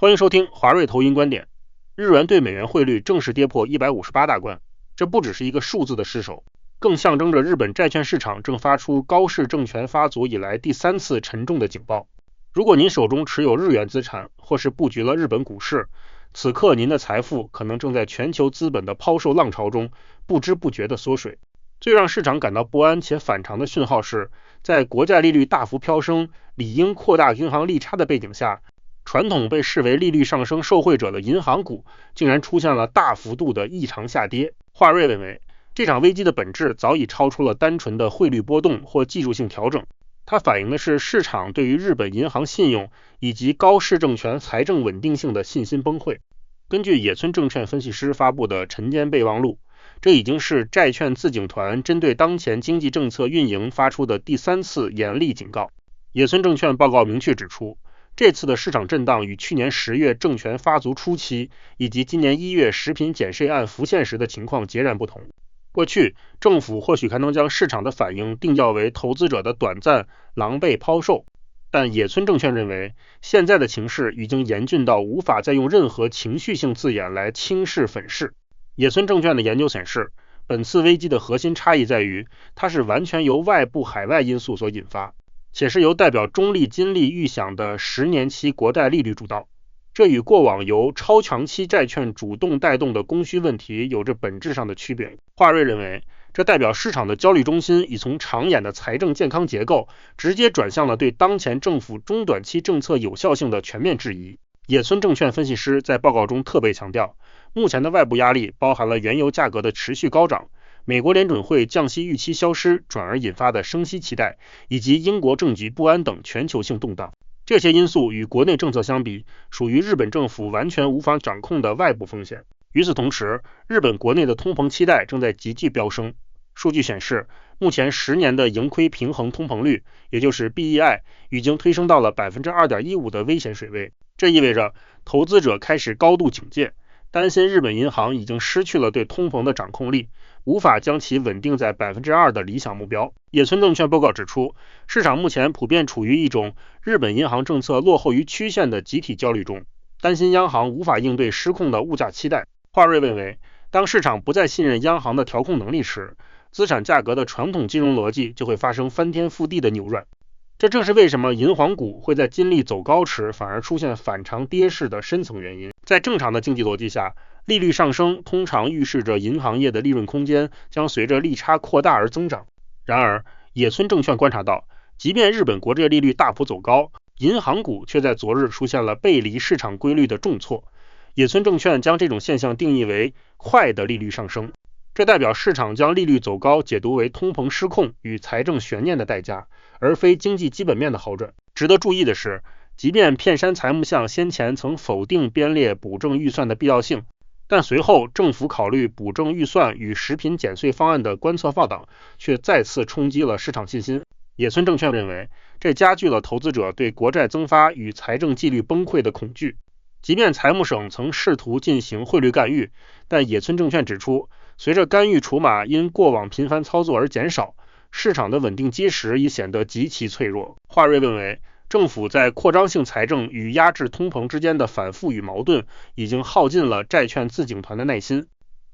欢迎收听华瑞投音观点。日元对美元汇率正式跌破158大关，这不只是一个数字的失守，更象征着日本债券市场正发出高市政权发足以来第3次沉重的警报。如果您手中持有日元资产，或是布局了日本股市，此刻您的财富可能正在全球资本的抛售浪潮中不知不觉地缩水。最让市场感到不安且反常的讯号是，在国债利率大幅飙升、理应扩大银行利差的背景下，传统被视为利率上升受惠者的银行股竟然出现了大幅度的异常下跌。华瑞认为，这场危机的本质早已超出了单纯的汇率波动或技术性调整，它反映的是市场对于日本银行信用以及高市政权财政稳定性的信心崩溃。根据野村证券分析师发布的晨间备忘录，这已经是债券自警团针对当前经济政策运营发出的第3次严厉警告。野村证券报告明确指出，这次的市场震荡与去年10月政权发足初期以及今年1月食品减税案浮现时的情况截然不同。过去，政府或许还能将市场的反应定调为投资者的短暂狼狈抛售，但野村证券认为，现在的情势已经严峻到无法再用任何情绪性字眼来轻视粉饰。野村证券的研究显示，本次危机的核心差异在于，它是完全由外部海外因素所引发，且是由代表中立金利预想的10年期国债利率主导。这与过往由超长期债券主动带动的供需问题有着本质上的区别。华瑞认为，这代表市场的焦虑中心已从长远的财政健康结构直接转向了对当前政府中短期政策有效性的全面质疑。野村证券分析师在报告中特别强调，目前的外部压力包含了原油价格的持续高涨、美国联准会降息预期消失转而引发的升息期待，以及英国政局不安等全球性动荡。这些因素与国内政策相比，属于日本政府完全无法掌控的外部风险。与此同时，日本国内的通膨期待正在急剧飙升。数据显示，目前10年的盈亏平衡通膨率，也就是 BEI， 已经推升到了 2.15% 的危险水位。这意味着投资者开始高度警戒，担心日本银行已经失去了对通膨的掌控力，无法将其稳定在 2% 的理想目标。野村证券报告指出，市场目前普遍处于一种日本银行政策落后于曲线的集体焦虑中，担心央行无法应对失控的物价期待。华瑞认为，当市场不再信任央行的调控能力时，资产价格的传统金融逻辑就会发生翻天覆地的扭转。这正是为什么银行股会在金利走高时反而出现反常跌势的深层原因。在正常的经济逻辑下，利率上升通常预示着银行业的利润空间将随着利差扩大而增长。然而，野村证券观察到，即便日本国债利率大幅走高，银行股却在昨日出现了背离市场规律的重挫。野村证券将这种现象定义为快的利率上升，这代表市场将利率走高解读为通膨失控与财政悬念的代价，而非经济基本面的好转。值得注意的是，即便片山财务相先前曾否定编列补正预算的必要性，但随后政府考虑补正预算与食品减税方案的观测报道却再次冲击了市场信心。野村证券认为，这加剧了投资者对国债增发与财政纪律崩溃的恐惧。即便财务省曾试图进行汇率干预，但野村证券指出，随着干预筹码因过往频繁操作而减少，市场的稳定基石已显得极其脆弱。华瑞认为，政府在扩张性财政与压制通膨之间的反复与矛盾已经耗尽了债券自警团的耐心。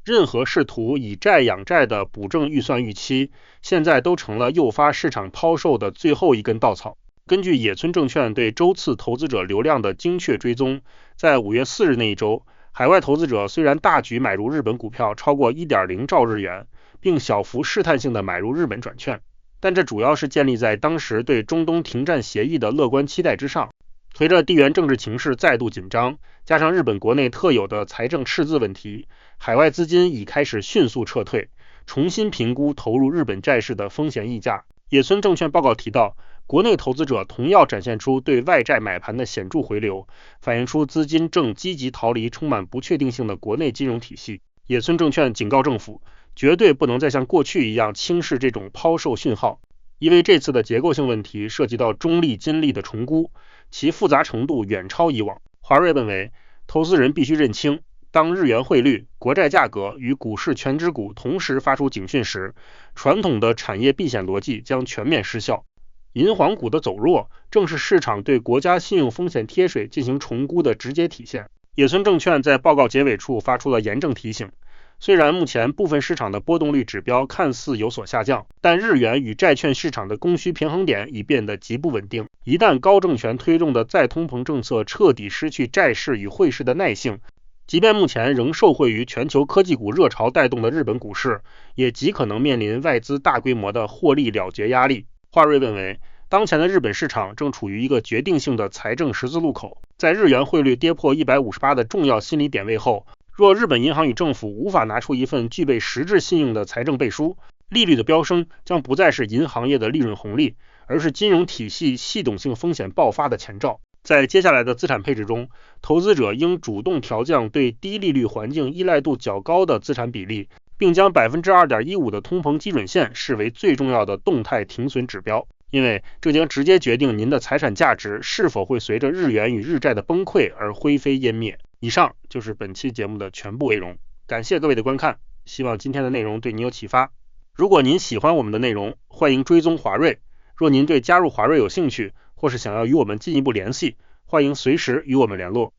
任何试图以债养债的补正预算预期，现在都成了诱发市场抛售的最后一根稻草。根据野村证券对周次投资者流量的精确追踪，在5月4日那一周，海外投资者虽然大举买入日本股票超过 1.0 兆日元，并小幅试探性的买入日本转券，但这主要是建立在当时对中东停战协议的乐观期待之上。随着地缘政治情势再度紧张，加上日本国内特有的财政赤字问题，海外资金已开始迅速撤退，重新评估投入日本债市的风险溢价。野村证券报告提到，国内投资者同样展现出对外债买盘的显著回流，反映出资金正积极逃离充满不确定性的国内金融体系。野村证券警告政府，绝对不能再像过去一样轻视这种抛售讯号，因为这次的结构性问题涉及到中立金利的重估，其复杂程度远超以往。华瑞认为，投资人必须认清，当日元汇率、国债价格与股市全指股同时发出警讯时，传统的产业避险逻辑将全面失效。银行股的走弱正是市场对国家信用风险贴水进行重估的直接体现。野村证券在报告结尾处发出了严正提醒，虽然目前部分市场的波动率指标看似有所下降，但日元与债券市场的供需平衡点已变得极不稳定。一旦高政权推动的再通膨政策彻底失去债市与汇市的耐性，即便目前仍受惠于全球科技股热潮带动的日本股市，也极可能面临外资大规模的获利了结压力。华瑞认为，当前的日本市场正处于一个决定性的财政十字路口，在日元汇率跌破158的重要心理点位后，若日本银行与政府无法拿出一份具备实质信用的财政背书，利率的飙升将不再是银行业的利润红利，而是金融体系系统性风险爆发的前兆。在接下来的资产配置中，投资者应主动调降对低利率环境依赖度较高的资产比例，并将 2.15% 的通膨基准线视为最重要的动态停损指标，因为这将直接决定您的财产价值是否会随着日元与日债的崩溃而灰飞烟灭。以上就是本期节目的全部内容，感谢各位的观看，希望今天的内容对你有启发。如果您喜欢我们的内容，欢迎追踪华瑞。若您对加入华瑞有兴趣，或是想要与我们进一步联系，欢迎随时与我们联络。